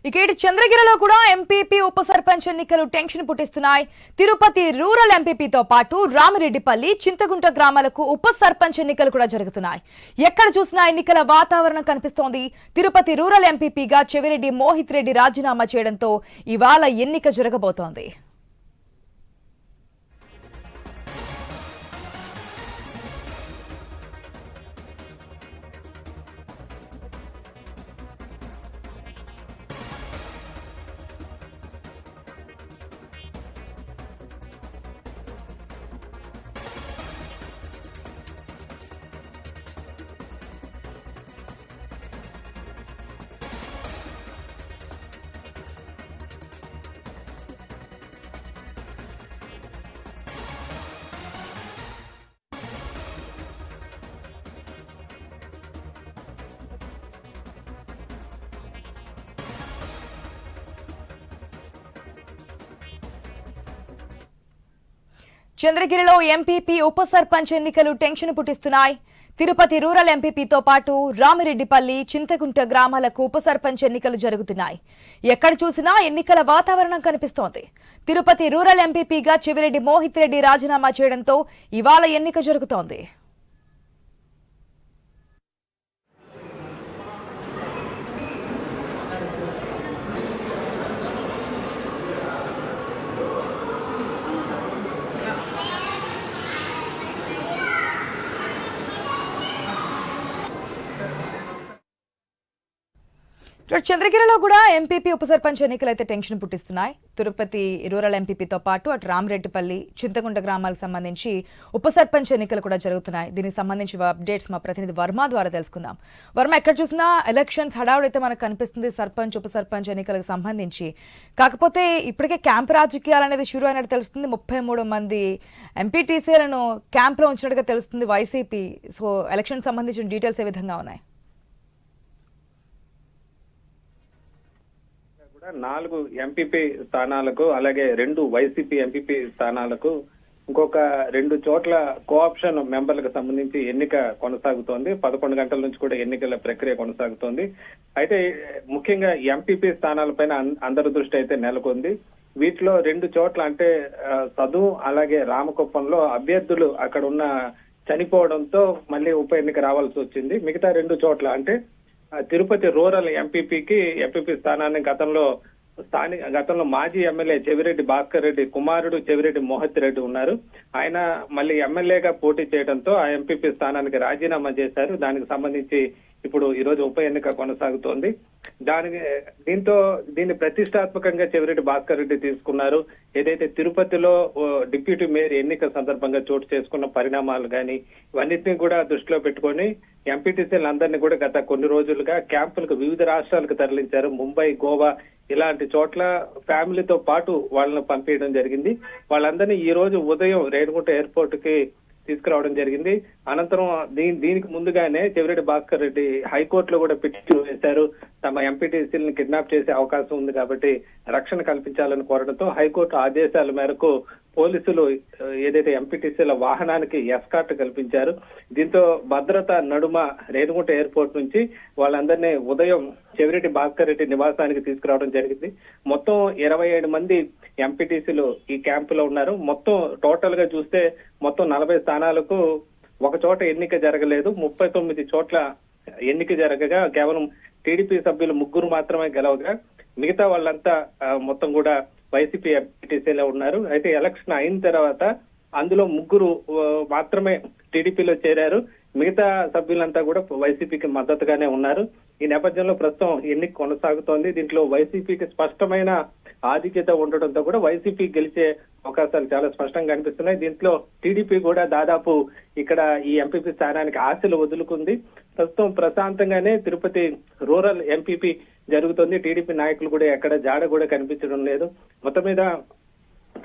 ఇక ఇటు చంద్రగిరిలో కూడా ఎంపీపీ ఉప సర్పంచ్ ఎన్నికలు టెన్షన్ పుట్టిస్తున్నాయి. తిరుపతి రూరల్ ఎంపీపీతో పాటు రామిరెడ్డిపల్లి, చింతగుంట గ్రామాలకు ఉప సర్పంచ్ ఎన్నికలు కూడా జరుగుతున్నాయి. ఎక్కడ చూసినా ఎన్నికల వాతావరణం కనిపిస్తోంది. తిరుపతి రూరల్ ఎంపీపీగా చెవిరెడ్డి మోహిత్ రెడ్డి రాజీనామా చేయడంతో ఇవాళ ఎన్నిక జరగబోతోంది. చంద్రగిరిలో ఎంపీపీ ఉప సర్పంచ్ ఎన్నికలు టెన్షన్ పుట్టిస్తున్నాయి. తిరుపతి రూరల్ ఎంపీపీతో పాటు రామిరెడ్డిపల్లి, చింతగుంట గ్రామాలకు ఉప సర్పంచ్ ఎన్నికలు జరుగుతున్నాయి. ఎక్కడ చూసినా ఎన్నికల వాతావరణం కనిపిస్తోంది. తిరుపతి రూరల్ ఎంపీపీగా చెవిరెడ్డి మోహిత్ రెడ్డి రాజీనామా చేయడంతో ఇవాళ ఎన్నిక జరుగుతోంది. చంద్రగిరిలో కూడా ఎంపీపీ ఉప సర్పంచ్ ఎన్నికలు అయితే టెన్షన్ పుట్టిస్తున్నాయి. తిరుపతి రూరల్ ఎంపీపీతో పాటు అటు రామిరెడ్డిపల్లి, చింతగుంట గ్రామాలకు సంబంధించి ఉప సర్పంచ్ ఎన్నికలు కూడా జరుగుతున్నాయి. దీనికి సంబంధించి అప్డేట్స్ మా ప్రతినిధి వర్మ ద్వారా తెలుసుకుందాం. వర్మ, ఎక్కడ చూసినా ఎలక్షన్స్ హడావుడైతే మనకు కనిపిస్తుంది సర్పంచ్ ఉప సర్పంచ్ ఎన్నికలకు సంబంధించి. కాకపోతే ఇప్పటికే క్యాంప్ రాజకీయాలు అనేది షురూ అయినట్టు తెలుస్తుంది. 33 మంది ఎంపీటీసీలను క్యాంప్లో ఉంచినట్టుగా తెలుస్తుంది వైసీపీ. సో ఎలక్షన్ సంబంధించిన డీటెయిల్స్ ఏ విధంగా ఉన్నాయి? 4 ఎంపీపీ స్థానాలకు, అలాగే 2 వైసీపీ ఎంపీపీ స్థానాలకు, ఇంకొక 2 చోట్ల కోఆప్షన్ మెంబర్లకు సంబంధించి ఎన్నిక కొనసాగుతోంది. 11 గంటల నుంచి కూడా ఎన్నికల ప్రక్రియ కొనసాగుతోంది. అయితే ముఖ్యంగా ఎంపీపీ స్థానాలపైన అందరి దృష్టి అయితే నెలకొంది. వీటిలో 2 చోట్ల అంటే సదువు అలాగే రామకుప్పంలో అభ్యర్థులు అక్కడ ఉన్న చనిపోవడంతో మళ్ళీ ఉప ఎన్నిక రావాల్సి వచ్చింది. మిగతా 2 చోట్ల అంటే తిరుపతి రూరల్ ఎంపీపీ స్థానాన్ని గతంలో మాజీ ఎమ్మెల్యే చెవిరెడ్డి భాస్కర్ రెడ్డి కుమారుడు చెవిరెడ్డి మోహిత్ రెడ్డి ఉన్నారు. ఆయన మళ్ళీ ఎమ్మెల్యేగా పోటీ చేయడంతో ఆ ఎంపీపీ స్థానానికి రాజీనామా చేశారు. దానికి సంబంధించి ఇప్పుడు ఈ రోజు ఉప ఎన్నిక కొనసాగుతోంది. దీన్ని ప్రతిష్టాత్మకంగా చెవిరెడ్డి భాస్కర్ రెడ్డి తీసుకున్నారు. ఏదైతే తిరుపతిలో డిప్యూటీ మేయర్ ఎన్నిక సందర్భంగా చోటు చేసుకున్న పరిణామాలు కానీ ఇవన్నిటిని కూడా దృష్టిలో పెట్టుకొని ఎంపీటీసీలందరినీ కూడా గత కొన్ని రోజులుగా క్యాంపులకు వివిధ రాష్ట్రాలకు తరలించారు. ముంబై, గోవా ఇలాంటి చోట్ల ఫ్యామిలీతో పాటు వాళ్ళని పంపించడం జరిగింది. వాళ్ళందరినీ ఈ రోజు ఉదయం రేణిగుంట ఎయిర్పోర్ట్ కి తీసుకురావడం జరిగింది. అనంతరం దీనికి ముందుగానే చెవిరెడ్డి భాస్కర్ రెడ్డి హైకోర్టులో కూడా పిటిషన్ వేశారు. తమ ఎంపీటీసీలను కిడ్నాప్ చేసే అవకాశం ఉంది కాబట్టి రక్షణ కల్పించాలని కోరడంతో హైకోర్టు ఆదేశాల మేరకు పోలీసులు ఏదైతే ఎంపీటీసీల వాహనానికి ఎస్కార్ట్ కల్పించారు. దీంతో భద్రత నడుమ రేణిగుంట ఎయిర్పోర్ట్ నుంచి వాళ్ళందరినీ ఉదయం చెవిరెడ్డి భాస్కర్ రెడ్డి నివాసానికి తీసుకురావడం జరిగింది. మొత్తం 27 మంది ఎంపీటీసీలు ఈ క్యాంపులో ఉన్నారు. మొత్తం టోటల్ గా చూస్తే మొత్తం 40 స్థానాలకు ఒక చోట ఎన్నిక జరగలేదు. 39 చోట్ల ఎన్నిక జరగగా కేవలం టీడీపీ సభ్యులు 3 మాత్రమే గెలవగా మిగతా వాళ్ళంతా మొత్తం కూడా వైసీపీ ఎంపీటీసీలో ఉన్నారు. అయితే ఎలక్షన్ అయిన తర్వాత అందులో 3 మాత్రమే టీడీపీలో చేరారు. మిగతా సభ్యులంతా కూడా వైసీపీకి మద్దతుగానే ఉన్నారు. ఈ నేపథ్యంలో ప్రస్తుతం ఎన్నిక కొనసాగుతోంది. దీంట్లో వైసీపీకి స్పష్టమైన ఆధిక్యత ఉండటంతో కూడా వైసీపీ గెలిచే అవకాశాలు చాలా స్పష్టంగా కనిపిస్తున్నాయి. దీంట్లో టీడీపీ కూడా దాదాపు ఇక్కడ ఈ ఎంపీపీ స్థానానికి ఆశలు వదులుకుంది. ప్రస్తుతం ప్రశాంతంగానే తిరుపతి రూరల్ ఎంపీపీ జరుగుతుంది. టీడీపీ నాయకులు కూడా ఎక్కడ జాడ కూడా కనిపించడం లేదు. మొత్తం మీద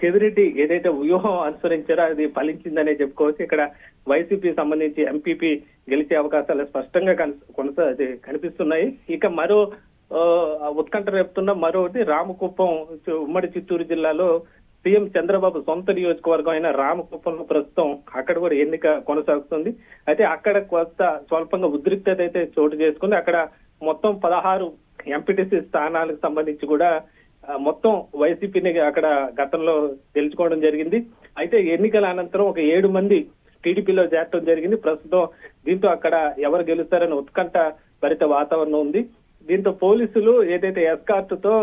చెవిరెడ్డి ఏదైతే వ్యూహం అనుసరించారో అది ఫలించిందనే చెప్పుకోవచ్చు. ఇక్కడ వైసీపీ సంబంధించి ఎంపీపీ గెలిచే అవకాశాలు స్పష్టంగా కనిపిస్తున్నాయి. ఇక మరో ఉత్కంఠ రేపుతున్న మరోటి రామకుప్పం, ఉమ్మడి చిత్తూరు జిల్లాలో సీఎం చంద్రబాబు సొంత నియోజకవర్గం అయిన రామకుప్పంలో ప్రస్తుతం అక్కడ కూడా ఎన్నిక కొనసాగుతుంది. అయితే అక్కడ కొంత స్వల్పంగా ఉద్రిక్తత అయితే చోటు చేసుకుంది. అక్కడ మొత్తం 16 ఎంపీటీసీ స్థానాలకు సంబంధించి కూడా మొత్తం వైసీపీని అక్కడ గతంలో గెలుచుకోవడం జరిగింది. అయితే ఎన్నికల అనంతరం ఒక 7 మంది టీడీపీలో చేరటం జరిగింది. ప్రస్తుతం దీంతో అక్కడ ఎవరు గెలుస్తారని ఉత్కంఠ భరిత వాతావరణం ఉంది. దీంతో పోలీసులు ఏదైతే ఎస్కార్ట్ తో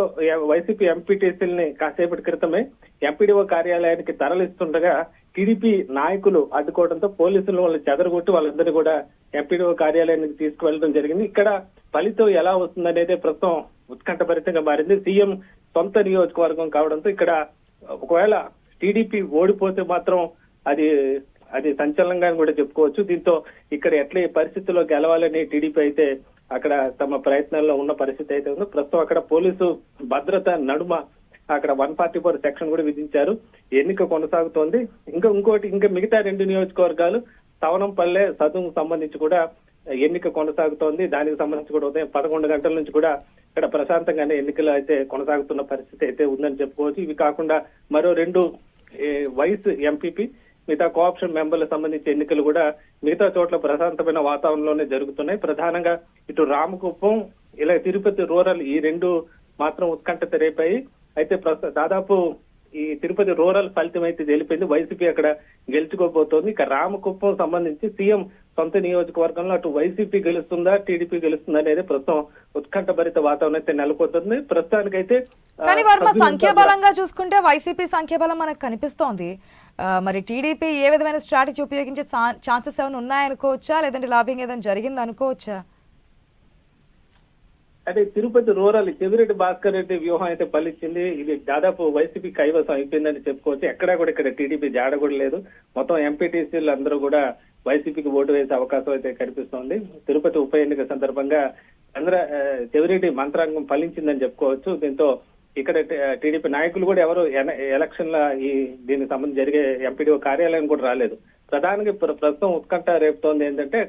వైసీపీ ఎంపీటీసీలని కాసేపటి క్రితమే ఎంపీడీఓ కార్యాలయానికి తరలిస్తుండగా టీడీపీ నాయకులు అడ్డుకోవడంతో పోలీసులు వాళ్ళు చెదరగొట్టి వాళ్ళందరినీ కూడా ఎంపీడీఓ కార్యాలయానికి తీసుకువెళ్ళడం జరిగింది. ఇక్కడ ఫలితం ఎలా వస్తుందనేది ప్రస్తుతం ఉత్కంఠభరితంగా మారింది. సీఎం సొంత నియోజకవర్గం కావడంతో ఇక్కడ ఒకవేళ టీడీపీ ఓడిపోతే మాత్రం అది సంచలనంగా కూడా చెప్పుకోవచ్చు. దీంతో ఇక్కడ ఎట్లా ఈ పరిస్థితిలో గెలవాలని టీడీపీ అయితే అక్కడ తమ ప్రయత్నాల్లో ఉన్న పరిస్థితి అయితే ఉంది. ప్రస్తుతం అక్కడ పోలీసు భద్రత నడుమ అక్కడ 144 సెక్షన్ కూడా విధించారు. ఎన్నిక కొనసాగుతోంది. ఇంకా మిగతా 2 నియోజకవర్గాలు సవనంపల్లె సదుకు సంబంధించి కూడా ఎన్నిక కొనసాగుతోంది. దానికి సంబంధించి కూడా ఉదయం 11 గంటల నుంచి కూడా ఇక్కడ ప్రశాంతంగానే ఎన్నికలు అయితే కొనసాగుతున్న పరిస్థితి అయితే ఉందని చెప్పుకోవచ్చు. ఇవి కాకుండా మరో 2 వైస్ ఎంపీపీ మిగతా కోఆప్షన్ మెంబర్లకు సంబంధించి ఎన్నికలు కూడా మిగతా చోట్ల ప్రశాంతమైన వాతావరణంలోనే జరుగుతున్నాయి. ప్రధానంగా ఇటు రామకుప్పం ఇలా తిరుపతి రూరల్ ఈ 2 మాత్రం ఉత్కంఠత రేపాయి. అయితే దాదాపు ఈ తిరుపతి రూరల్ ఫలితం అయితే తెలిపింది. వైసీపీ అక్కడ గెలుచుకోబోతోంది. ఇక రామకుప్పం సంబంధించి సీఎం సొంత నియోజకవర్గంలో అటు వైసీపీ గెలుస్తుందా టీడీపీ గెలుస్తుందా అనేది ప్రస్తుతం ఉత్కంఠ భరిత వాతావరణం అయితే నెలకొంటుంది. ప్రస్తుతానికైతే కానీ వర్మ సంఖ్యాబలంగా చూసుకుంటే వైసీపీ సంఖ్యాబలం మనకు కనిపిస్తోంది. మరి టీడీపీ ఏ విధమైన స్ట్రాటజీ ఉపయోగించే ఛాన్సెస్ ఏమైనా ఉన్నాయనుకోవచ్చా, లేదంటే లాబింగ్ ఏదైనా జరిగింది అనుకోవచ్చా? అంటే తిరుపతి రూరల్ చెవిరెడ్డి భాస్కర్ రెడ్డి వ్యూహం అయితే ఫలించింది. ఇది దాదాపు వైసీపీ కైవసం అయిపోయిందని చెప్పుకోవచ్చు. ఎక్కడా కూడా ఇక్కడ టీడీపీ జాడ కూడా లేదు. మొత్తం ఎంపీటీసీలు అందరూ కూడా వైసీపీకి ఓటు వేసే అవకాశం అయితే కనిపిస్తోంది. తిరుపతి ఉప ఎన్నిక సందర్భంగా చెవిరెడ్డి మంత్రాంగం ఫలించిందని చెప్పుకోవచ్చు. దీంతో ఇక్కడ టీడీపీ నాయకులు కూడా ఎవరు ఎలక్షన్ల దీనికి సంబంధించి జరిగే ఎంపీడీఓ కార్యాలయం కూడా రాలేదు. ప్రధానంగా ప్రస్తుతం ఉత్కంఠ రేపుతోంది ఏంటంటే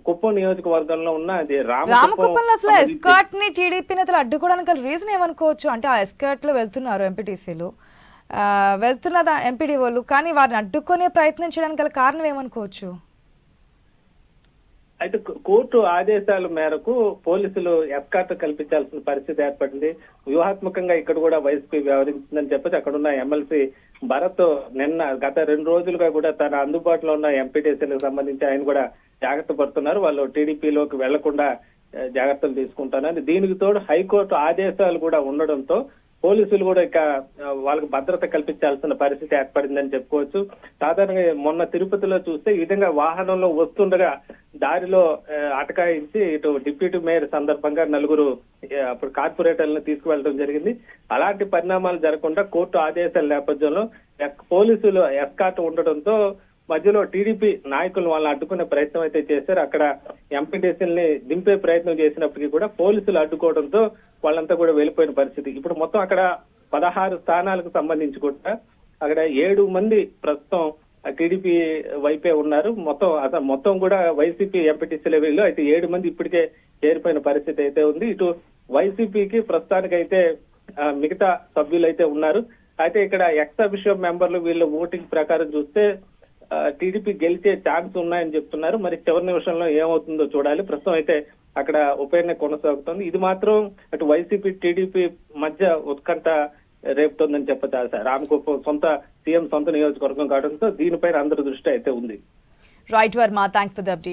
కుప్పం నియోజకవర్గంలో ఉన్న అది రామకుప్పంలో అసలు ఎస్కార్ట్ ని టీడీపీ నేతలు అడ్డుకోవడానికి రీజన్ ఏమనుకోవచ్చు? అంటే ఆ ఎస్కార్ట్ లో వెళ్తున్నారు ఎంపీటీసీలు, వెళ్తున్న ఎంపీడీఓలు, కానీ వారిని అడ్డుకునే ప్రయత్నం చేయడానికి గల కారణం ఏమనుకోవచ్చు? అయితే కోర్టు ఆదేశాల మేరకు పోలీసులు ఎస్కార్ట్ కల్పించాల్సిన పరిస్థితి ఏర్పడింది. వ్యూహాత్మకంగా ఇక్కడ కూడా వైసీపీ వ్యవహరించిందని చెప్పేసి అక్కడ ఉన్న ఎమ్మెల్సీ భరత్ గత 2 రోజులుగా కూడా తన అందుబాటులో ఉన్న ఎంపీటీసీలకు సంబంధించి ఆయన కూడా జాగ్రత్త పడుతున్నారు. వాళ్ళు టీడీపీలోకి వెళ్లకుండా జాగ్రత్తలు తీసుకుంటున్నారు. దీనికి తోడు హైకోర్టు ఆదేశాలు కూడా ఉండడంతో పోలీసులు కూడా ఇక వాళ్ళకి భద్రత కల్పించాల్సిన పరిస్థితి ఏర్పడిందని చెప్పుకోవచ్చు. సాధారణంగా మొన్న తిరుపతిలో చూస్తే ఈ విధంగా వాహనంలో వస్తుండగా దారిలో అటకాయించి ఇటు డిప్యూటీ మేయర్ సందర్భంగా 4 అప్పుడు కార్పొరేటర్లను తీసుకువెళ్ళడం జరిగింది. అలాంటి పరిణామాలు జరగకుండా కోర్టు ఆదేశాల నేపథ్యంలో పోలీసులు ఎస్కార్ట్ ఉండడంతో మధ్యలో టీడీపీ నాయకులు వాళ్ళని అడ్డుకునే ప్రయత్నం అయితే చేశారు. అక్కడ ఎంపీటీసీలని దింపే ప్రయత్నం చేసినప్పటికీ కూడా పోలీసులు అడ్డుకోవడంతో వాళ్ళంతా కూడా వెళ్ళిపోయిన పరిస్థితి. ఇప్పుడు మొత్తం అక్కడ 16 స్థానాలకు సంబంధించి కూడా అక్కడ 7 మంది ప్రస్తుతం టీడీపీ వైపే ఉన్నారు. మొత్తం కూడా వైసీపీ ఎంపీటీసీల వీళ్ళు అయితే 7 మంది ఇప్పటికే చేరిపోయిన పరిస్థితి అయితే ఉంది. ఇటు వైసీపీకి ప్రస్తుతానికైతే మిగతా సభ్యులు అయితే ఉన్నారు. అయితే ఇక్కడ ఎక్స్ అఫిషియో మెంబర్లు వీళ్ళు ఓటింగ్ ప్రకారం చూస్తే టీడీపీ గెలిచే ఛాన్స్ ఉన్నాయని చెప్తున్నారు. మరి చివరి నిమిషంలో ఏమవుతుందో చూడాలి. ప్రస్తుతం అయితే అక్కడ ఉప ఎన్నిక కొనసాగుతుంది. ఇది మాత్రం అటు వైసీపీ టీడీపీ మధ్య ఉత్కంఠ రేపుతోందని చెప్పచ్చు. రామకుప్పం సీఎం సొంత నియోజకవర్గం కావడంతో దీనిపైన అందరి దృష్టి అయితే ఉంది. Right Varma, thanks for the update.